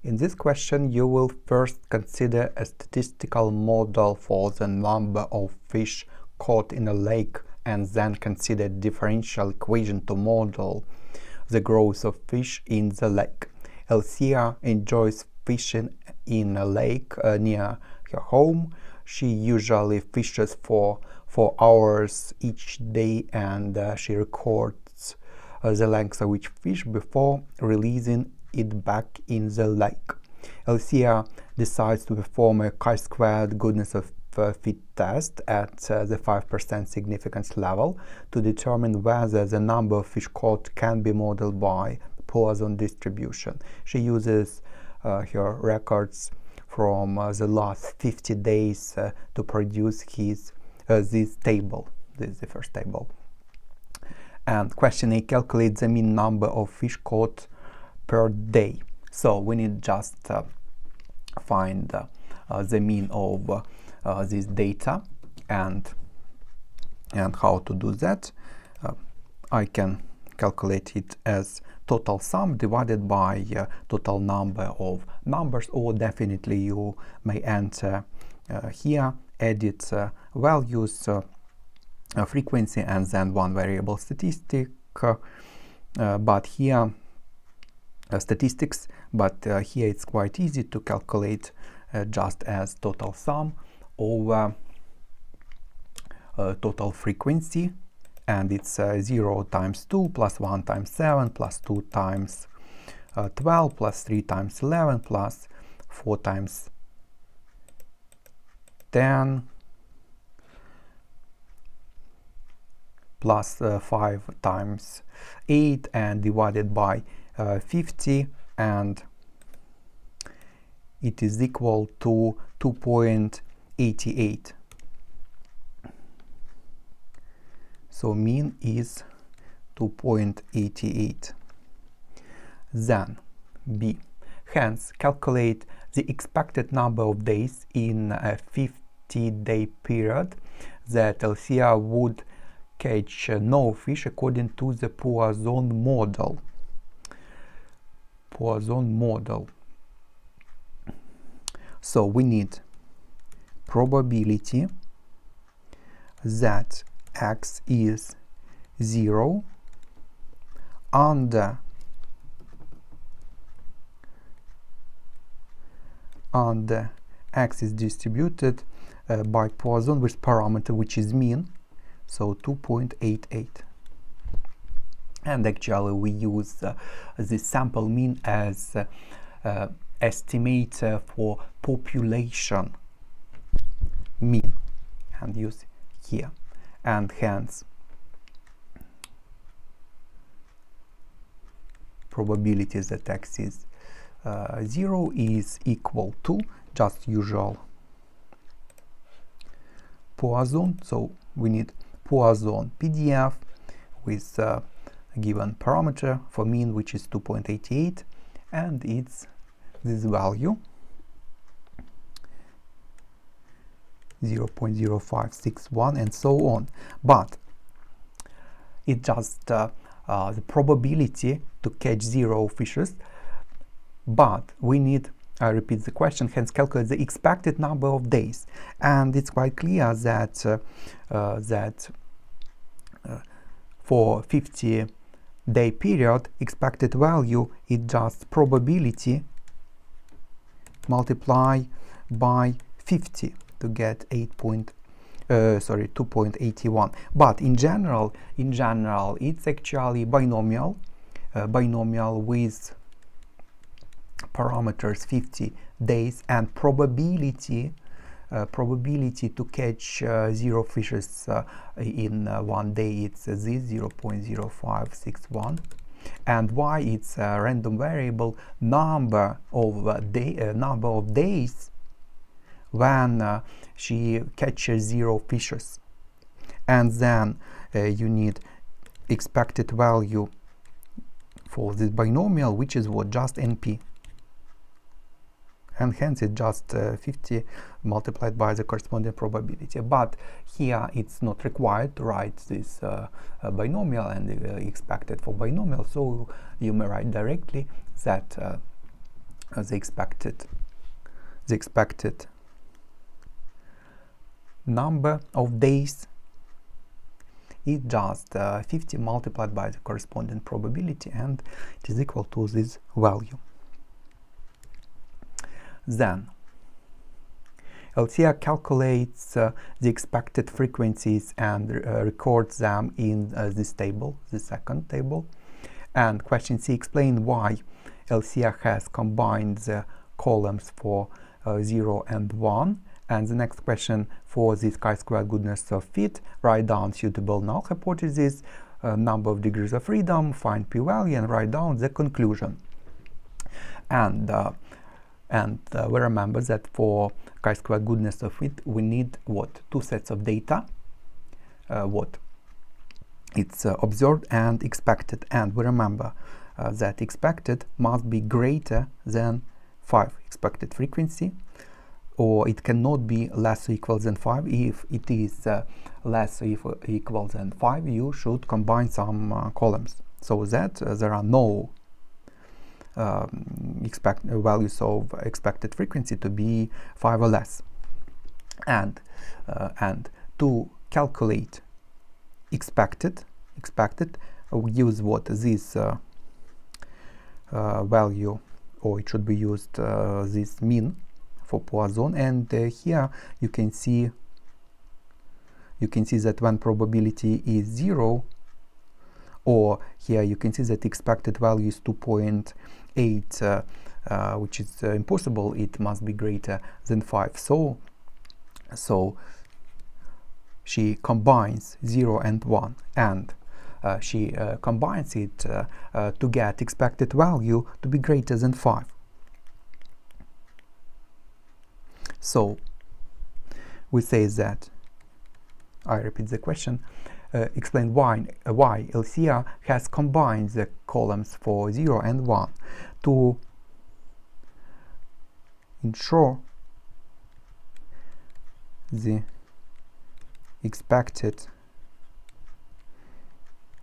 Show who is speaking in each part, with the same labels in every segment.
Speaker 1: In this question, you will first consider a statistical model for the number of fish caught in a lake and then consider differential equation to model the growth of fish in the lake. Elsia enjoys fishing in a lake near her home. She usually fishes for 4 hours each day and she records the length of each fish before releasing it back in the lake. Elsia decides to perform a chi-squared goodness of fit test at the 5% significance level to determine whether the number of fish caught can be modeled by Poisson distribution. She uses her records from the last 50 days to produce this table. This is the first table. And question A, calculate the mean number of fish caught per day. So we need just find the mean of this data, and how to do that. I can calculate it as total sum divided by total number of numbers, or definitely you may enter here, edit values, frequency, and then one variable statistic, but here statistics, but here it's quite easy to calculate just as total sum over total frequency, and it's 0 times 2 plus 1 times 7 plus 2 times 12 plus 3 times 11 plus 4 times 10 plus 5 times 8 and divided by 50, and it is equal to 2.88. So mean is 2.88. Then B. Hence, calculate the expected number of days in a 50-day period that Elsia would catch no fish according to the Poisson model. Poisson model. So we need probability that x is 0 under x is distributed by Poisson with parameter which is mean, so 2.88. And actually we use the sample mean as estimator for population mean, and use here, and hence probability that x is 0 is equal to just usual Poisson. So we need Poisson PDF with a given parameter for mean which is 2.88, and it's this value 0.0561 and so on. But it's just the probability to catch 0 fishes, but we need, I repeat the question, hence calculate the expected number of days, and it's quite clear that for 50-day period expected value is just probability multiply by 50 to get 2.81. But in general it's actually binomial with parameters 50 days, and probability to catch 0 fishes in 1 day, it's this 0.0561. And y, it's a random variable number of days when she catches 0 fishes, and then you need expected value for this binomial, which is what, just NP, and hence it's just 50 multiplied by the corresponding probability. But here it's not required to write this binomial and expected for binomial, so you may write directly that the expected number of days is just 50 multiplied by the corresponding probability, and it is equal to this value. Then LCA calculates the expected frequencies and records them in this table, the second table. And question C, explain why LCA has combined the columns for 0 and 1. And the next question, for this chi-squared goodness of fit, write down suitable null hypothesis, number of degrees of freedom, find p-value, and write down the conclusion. And we remember that for chi-squared goodness of fit, we need what? Two sets of data. What? It's observed and expected. And we remember that expected must be greater than 5 expected frequency, or it cannot be less or equal than 5. If it is less or equal than 5, you should combine some columns so that there are no values of expected frequency to be 5 or less. And to calculate expected, we use what? This value, or it should be used this mean for Poisson. And here you can see that when probability is 0, or here you can see that expected value is 2.8, which is impossible. It must be greater than 5. So she combines 0 and 1, and she combines it to get expected value to be greater than 5. So we say that, I repeat the question, explain why LCA has combined the columns for 0 and 1 to ensure the expected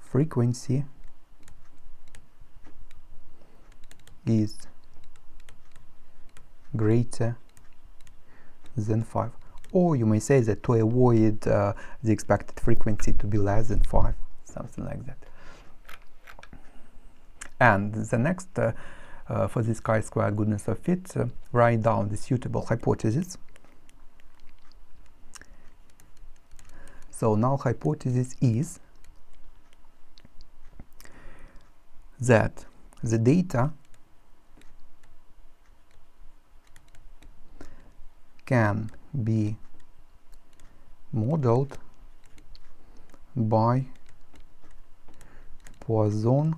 Speaker 1: frequency is greater than 5. Or you may say that to avoid the expected frequency to be less than 5, something like that. And the next, for this chi-squared goodness of fit, write down the suitable hypothesis. So null hypothesis is that the data can be modeled by Poisson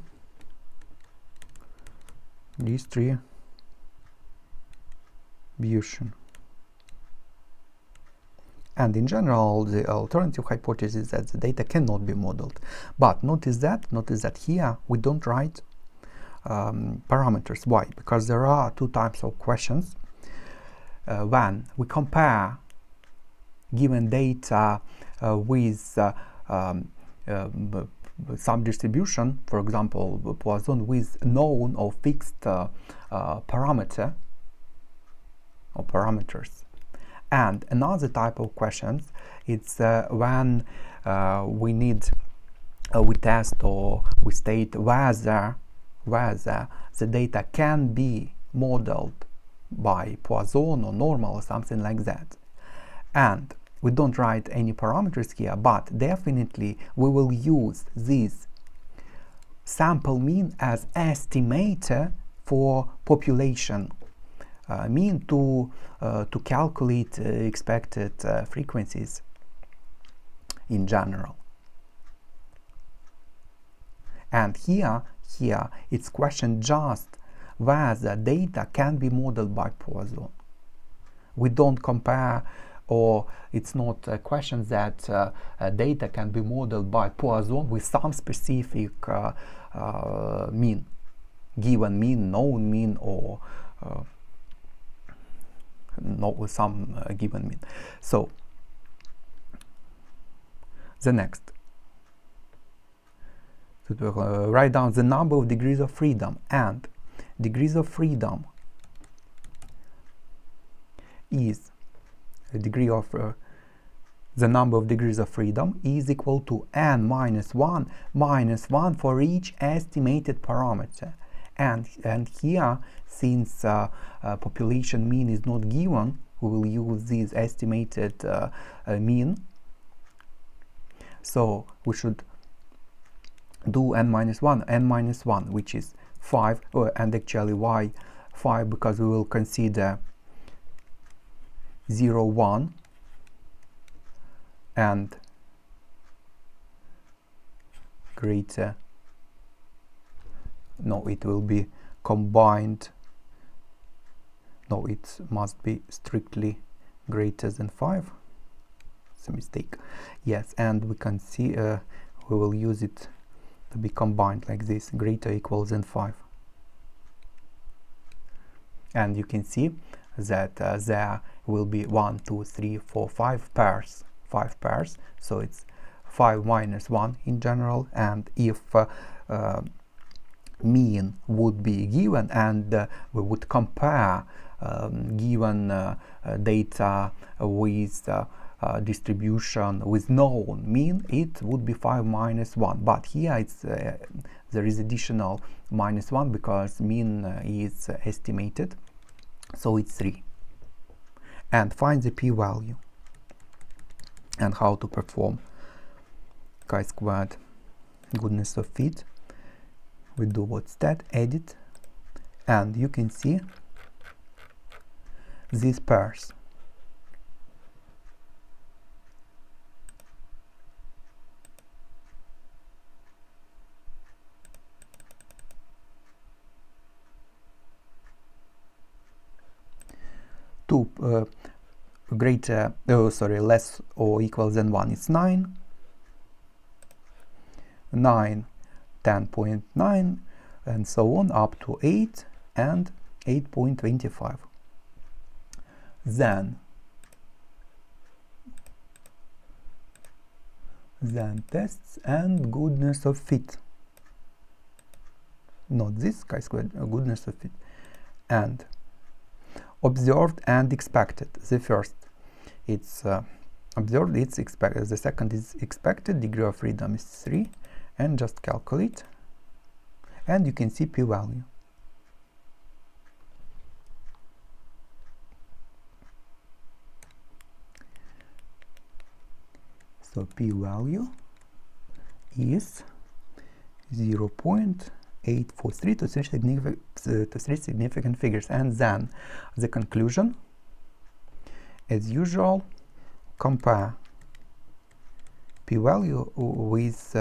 Speaker 1: distribution. And in general, the alternative hypothesis is that the data cannot be modeled. But notice that here we don't write parameters. Why? Because there are two types of questions. When we compare given data with some distribution, for example, Poisson with known or fixed parameter or parameters. And another type of questions, it's when we test or we state whether the data can be modeled by Poisson or normal or something like that. And we don't write any parameters here, but definitely we will use this sample mean as estimator for population mean to calculate expected frequencies in general. And here it's question just whether data can be modeled by Poisson. We don't compare, or it's not a question that data can be modeled by Poisson with some specific mean, given mean, known mean, or with some given mean. So the next, write down the number of degrees of freedom, and degrees of freedom is the degree of the number of degrees of freedom is equal to n minus 1 for each estimated parameter. And here, since population mean is not given, we will use this estimated mean. So we should do n minus 1, which is 5, and actually why 5? Because we will consider 0, 1, and greater. No, it will be combined. No, it must be strictly greater than 5. It's a mistake. Yes, and we can see we will use it to be combined like this, greater equals than 5. And you can see that there will be 1, 2, 3, 4, 5 pairs. 5 pairs, so it's 5 minus 1 in general. And if mean would be given and we would compare given data with distribution with known mean, it would be 5 minus 1. But here it's there is additional minus 1 because mean is estimated, so it's 3. And find the p-value. And how to perform chi-squared goodness of fit. We do what's that, edit, and you can see these pairs. Less or equal than 1 is 9, 9, 10.9, and so on up to 8 and 8.25. Then tests and goodness of fit. Not this chi-squared, goodness of fit. And observed and expected. The first, it's observed, it's expected. The second is expected. Degree of freedom is 3, and just calculate. And you can see p-value. So p-value is 0.843 to three significant figures. And then the conclusion, as usual, compare p-value with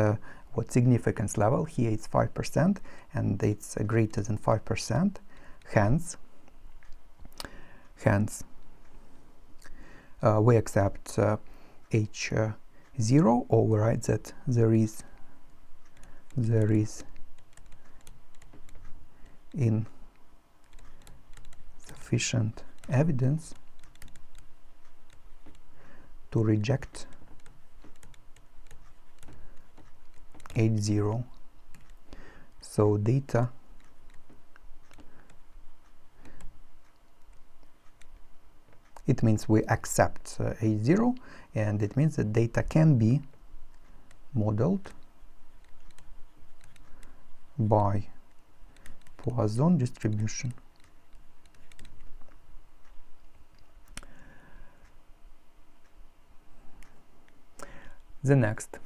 Speaker 1: what significance level. Here it's 5% and it's greater than 5%. Hence we accept H0, override that there is insufficient evidence to reject H0. So data it means we accept H0, and it means that data can be modeled by Poisson distribution. The next,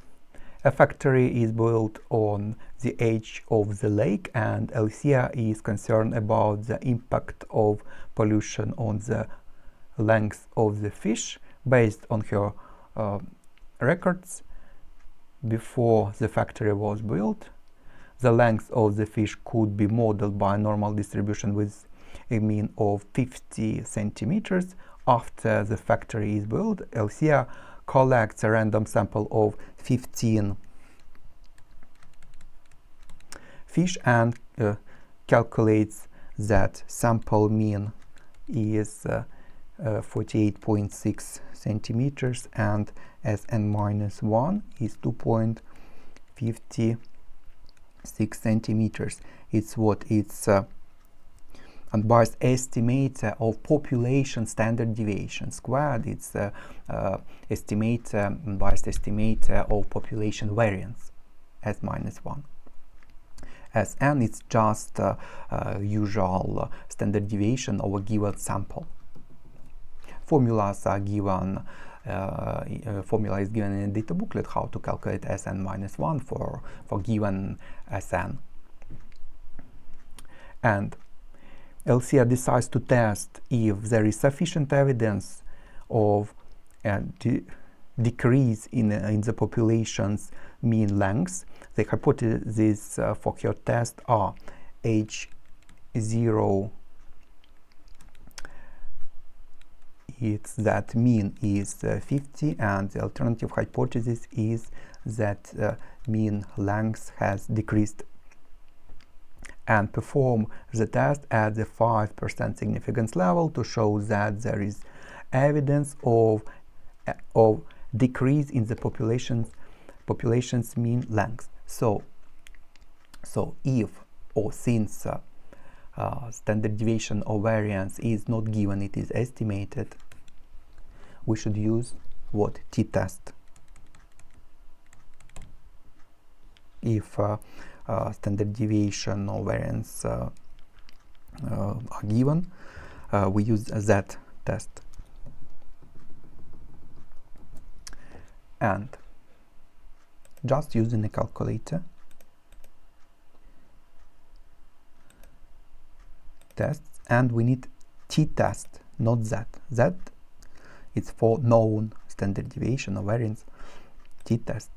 Speaker 1: a factory is built on the edge of the lake, and Alicia is concerned about the impact of pollution on the length of the fish. Based on her records before the factory was built, the length of the fish could be modeled by a normal distribution with a mean of 50 centimeters. After the factory is built, Alicia collects a random sample of 15 fish and calculates that sample mean is 48.6 centimeters, and Sn-1 is 2.56 centimeters. It's what? It's unbiased estimate of population standard deviation squared. It's unbiased estimate of population variance S minus 1. Sn it's just usual standard deviation of a given sample. Formulas are given. Formula is given in a data booklet how to calculate Sn minus 1 for given Sn. And LCR decides to test if there is sufficient evidence of decrease in the population's mean length. The hypotheses for her test are H0, it's that mean is 50, and the alternative hypothesis is that mean length has decreased, and perform the test at the 5% significance level to show that there is evidence of decrease in the population's mean length. So if or since standard deviation or variance is not given, it is estimated, we should use what? t-test. If standard deviation or variance are given, we use that test. And just using a calculator, tests, and we need t-test, not z. Z it's for known standard deviation or variance. T-test.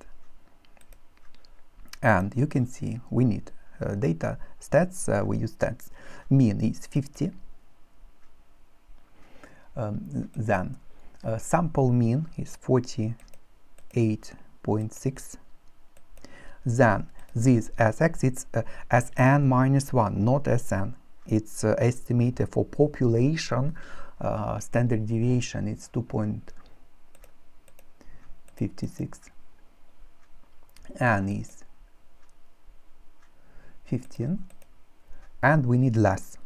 Speaker 1: And you can see we need data stats. We use stats. Mean is 50. Then sample mean is 48.6. Then this Sx, it's Sn minus 1, not Sn. It's estimated for population standard deviation. It's 2.56. N is 15. And we need less.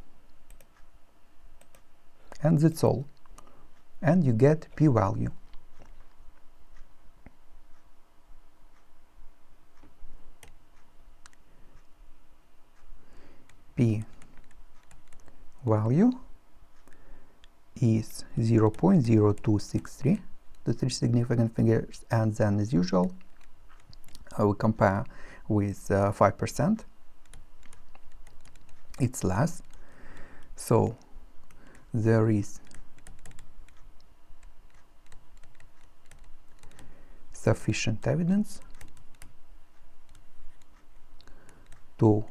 Speaker 1: And that's all. And you get p-value. P-value is 0.0263, the three significant figures, and then as usual we compare with 5%. It's less, so there is sufficient evidence to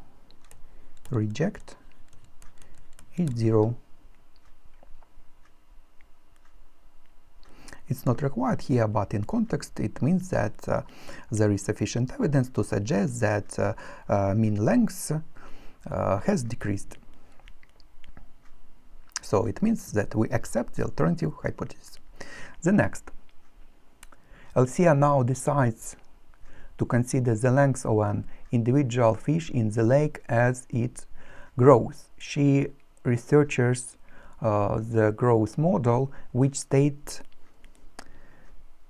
Speaker 1: reject. It's 0. It's not required here, but in context it means that there is sufficient evidence to suggest that mean length has decreased. So it means that we accept the alternative hypothesis. The next, LCR now decides to consider the length of an individual fish in the lake as it grows. She researches the growth model, which states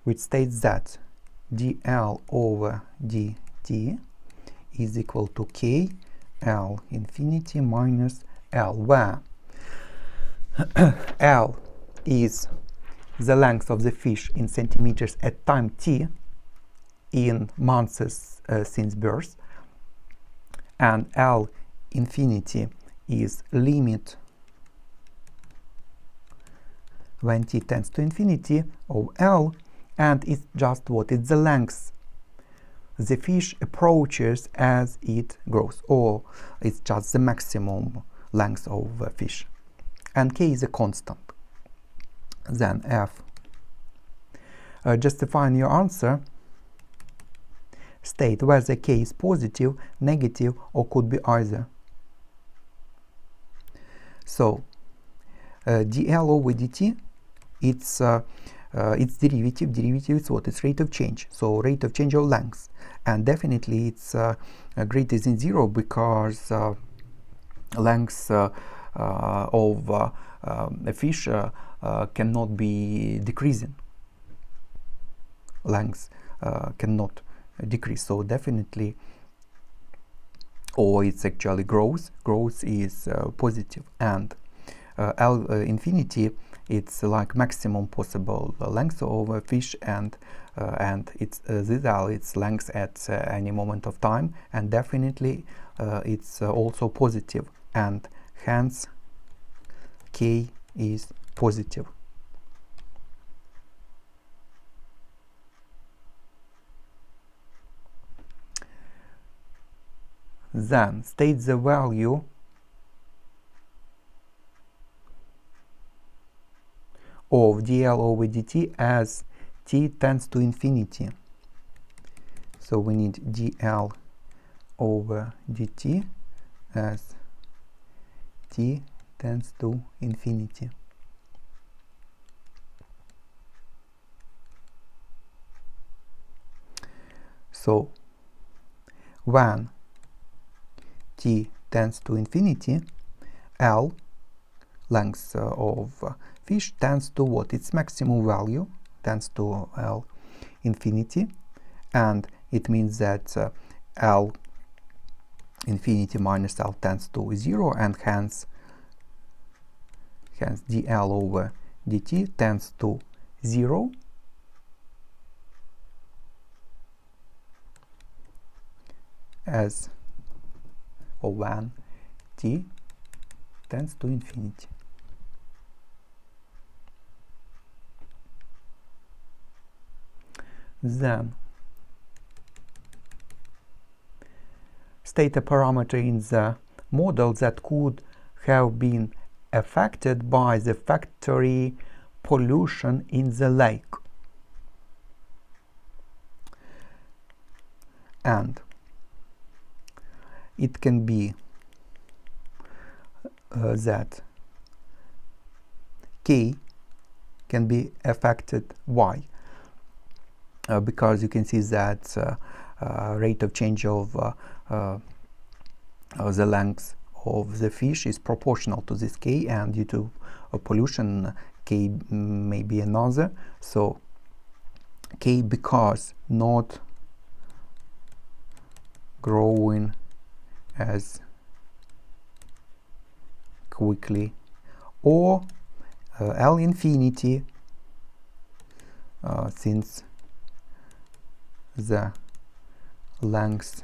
Speaker 1: that dl over dt is equal to k L infinity minus L, where L is the length of the fish in centimeters at time t in months since birth, and L infinity is limit when t tends to infinity of L, and it's just what? It's the length the fish approaches as it grows, or it's just the maximum length of a fish, and k is a constant. Then f, justifying your answer, state whether k is positive, negative, or could be either. So dl over dt, it's derivative. Derivative is what? It's rate of change. So rate of change of length, and definitely it's greater than 0 because length of a fish cannot be decreasing. Length cannot decrease, so definitely, or it's actually growth is positive, and L infinity, it's like maximum possible length of a fish, and it's this L, its length at any moment of time, and definitely it's also positive, and hence K is positive. Then state the value of dl over dt as t tends to infinity. So we need dl over dt as t tends to infinity. So when t tends to infinity, L, length of fish, tends to what? Its maximum value, tends to L infinity, and it means that L infinity minus L tends to 0, and hence dl over dt tends to 0, as or when t tends to infinity. Then state a parameter in the model that could have been affected by the factory pollution in the lake. And it can be that K can be affected. Why? Because you can see that rate of change of the length of the fish is proportional to this K, and due to pollution K may be another. So K, because not growing as quickly, or L infinity, since the length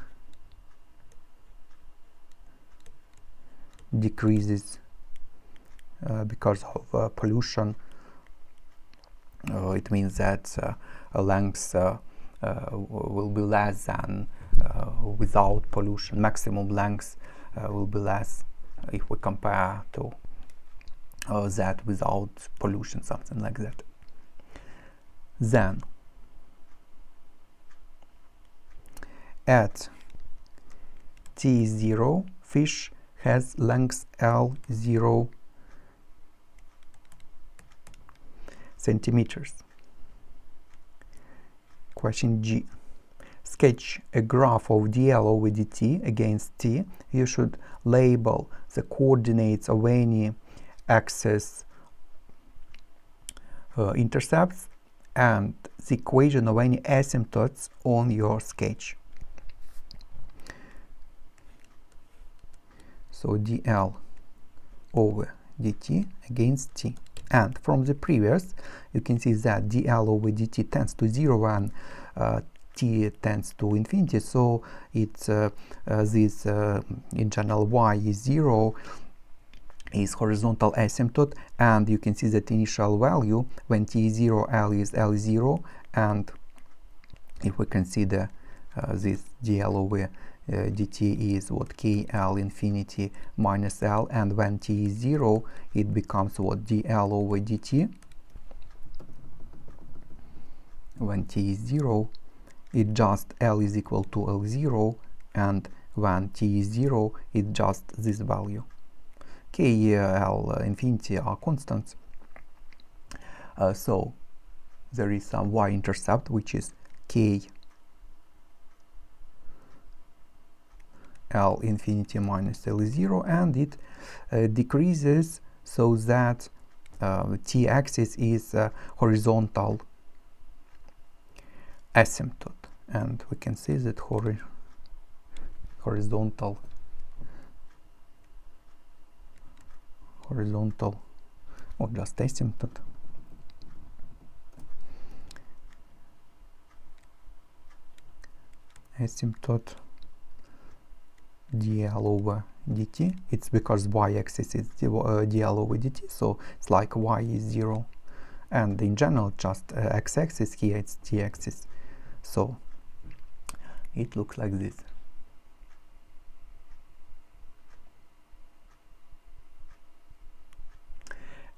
Speaker 1: decreases because of pollution. It means that length will be less than without pollution. Maximum length will be less if we compare to that without pollution, something like that. Then at t0, fish has length L0 centimeters. Question G. Sketch a graph of dl over dt against t. You should label the coordinates of any axis intercepts and the equation of any asymptotes on your sketch. So dl over dt against t. And from the previous, you can see that dl over dt tends to 0 and t tends to infinity. So it's this internal y is 0 is horizontal asymptote, and you can see that initial value when t is 0, L is L0, and if we consider this dl over dt is what? K L infinity minus L, and when t is 0 it becomes what? dl over dt. When t is 0 it just L is equal to L0, and when t is 0 it just this value. K, L infinity are constants, so there is some y-intercept which is K L infinity minus L is 0, and it decreases so that t-axis is horizontal asymptote, and we can see that horizontal or just asymptote dl over dt. It's because y-axis is dl over dt, so it's like y is 0, and in general just x-axis, here it's t-axis, so it looks like this.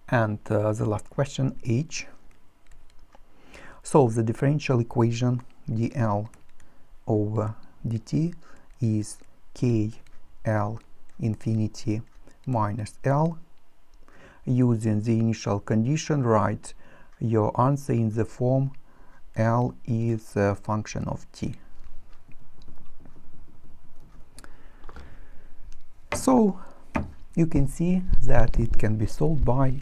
Speaker 1: And the last question, H. Solve the differential equation dl over dt is kl infinity minus L. Using the initial condition, write your answer in the form L is a function of t. So you can see that it can be solved by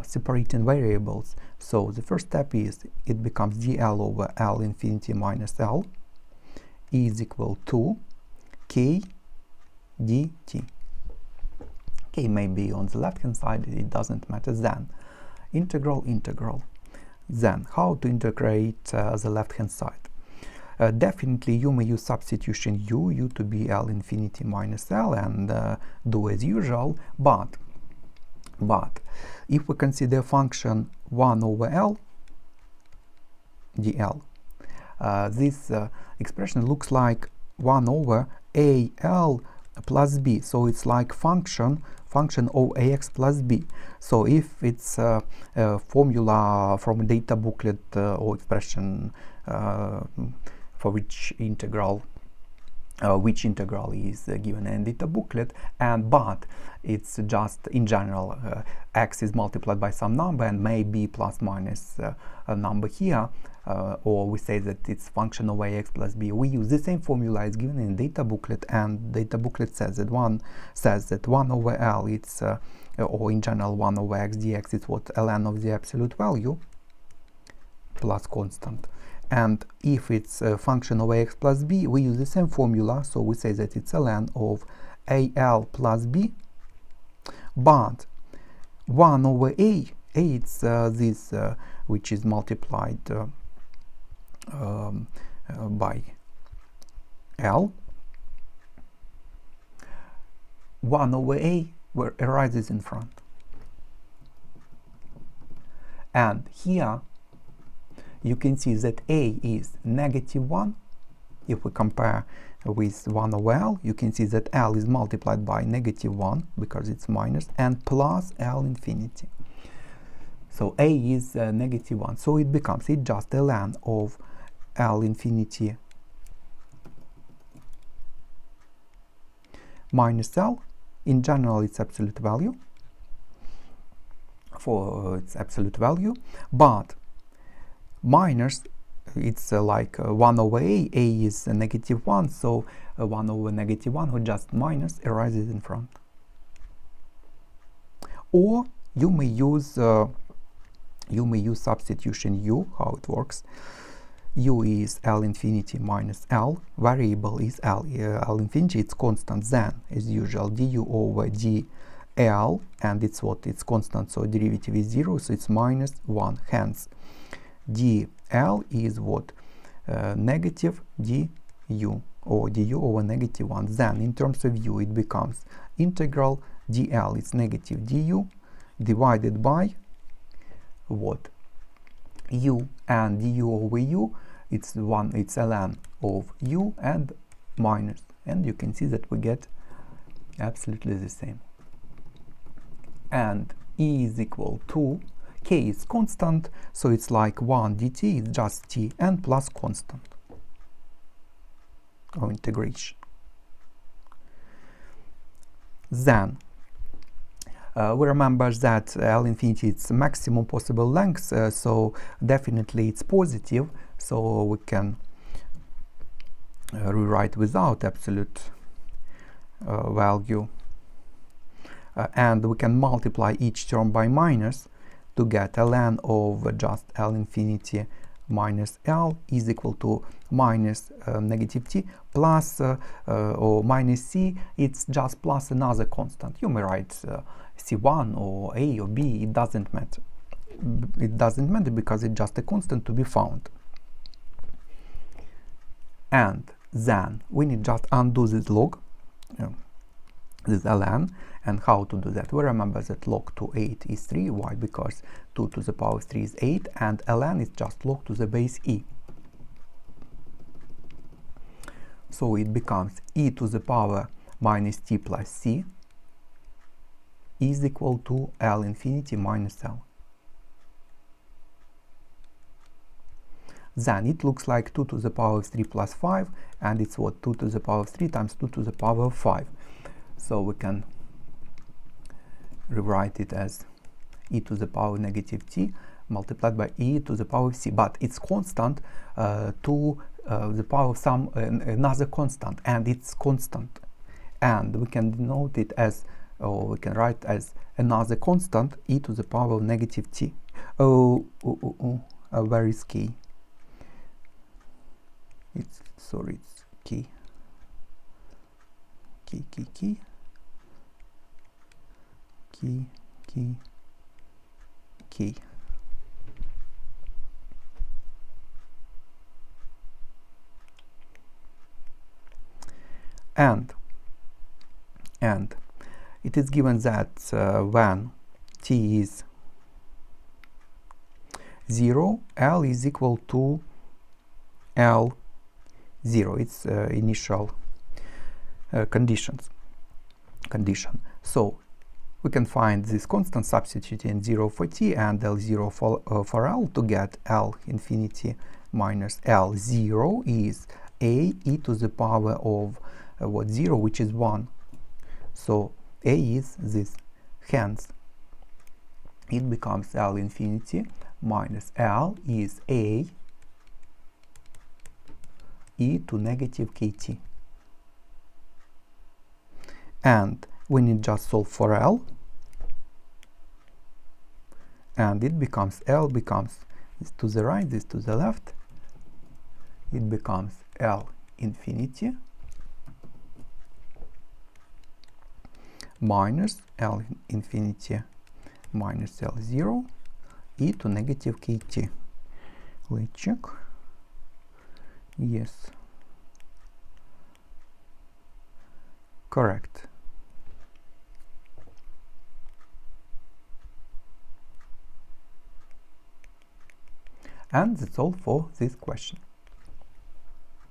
Speaker 1: separating variables. So the first step is it becomes dl over L infinity minus L is equal to k dt. K may be on the left hand side, it doesn't matter. Then integral. Then how to integrate the left hand side? Definitely you may use substitution u to be L infinity minus L and do as usual, but if we consider function 1 over L dl, this expression looks like 1 over AL plus B, so it's like function of AX plus B. So if it's a formula from a data booklet or expression for which integral is given in data booklet, but it's just in general x is multiplied by some number and maybe plus minus a number here, or we say that it's function of ax plus b. We use the same formula as given in data booklet, and data booklet says that 1 over L it's or in general 1 over x dx is what ln of the absolute value plus constant. And if it's a function of ax plus b, we use the same formula, so we say that it's ln of al plus b, but 1 over a it's this which is multiplied by L. 1 over a where arises in front, and here you can see that a is -1. If we compare with 1 over L, you can see that L is multiplied by -1 because it's minus, and plus L infinity. So a is -1, so it becomes just ln of L infinity minus L. In general, it's absolute value for its absolute value, but minus it's like 1 over a is -1, so 1 over -1 or just minus arises in front. Or you may use substitution u. How it works: u is L infinity minus L, variable is L infinity, it's constant, then as usual du over dl, and it's constant, so derivative is 0, so it's -1, hence dl is what? Negative du, or du over -1. Then in terms of u it becomes integral dl is negative du divided by what? U, and du over u it's ln of u and minus, and you can see that we get absolutely the same. And e is equal to k is constant, so it's like 1 dt is just t and plus constant of integration. Then we remember that L infinity is maximum possible length, so definitely it's positive, so we can rewrite without absolute value, and we can multiply each term by minus to get ln of just L infinity minus L is equal to minus negative t plus or minus c. It's just plus another constant. You may write c1 or a or b, it doesn't matter. It doesn't matter because it's just a constant to be found. And then we need just undo this log, this ln. And how to do that? We remember that log to 8 is 3. Why? Because 2 to the power 3 is 8, and ln is just log to the base e. So it becomes e to the power minus t plus c is equal to L infinity minus L. Then it looks like 2 to the power 3 plus 5, and it's what? 2 to the power 3 times 2 to the power 5. So we can rewrite it as e to the power negative t multiplied by e to the power c, but it's constant to the power of some another constant, and it's constant, and we can denote it as, or we can write as another constant e to the power of negative t. Where is key? It's key. And it is given that when t is 0, L is equal to L0. It's initial condition. So we can find this constant, substituting 0 for t and L0 for L to get L infinity minus L0 is a e to the power of 0, which is 1. So a is this. Hence, it becomes L infinity minus L is a e to negative kt. And we need just solve for L, and it becomes L becomes this to the right, this to the left. It becomes L infinity minus L infinity minus L0 e to negative kt. Let's check. Yes, correct. And that's all for this question.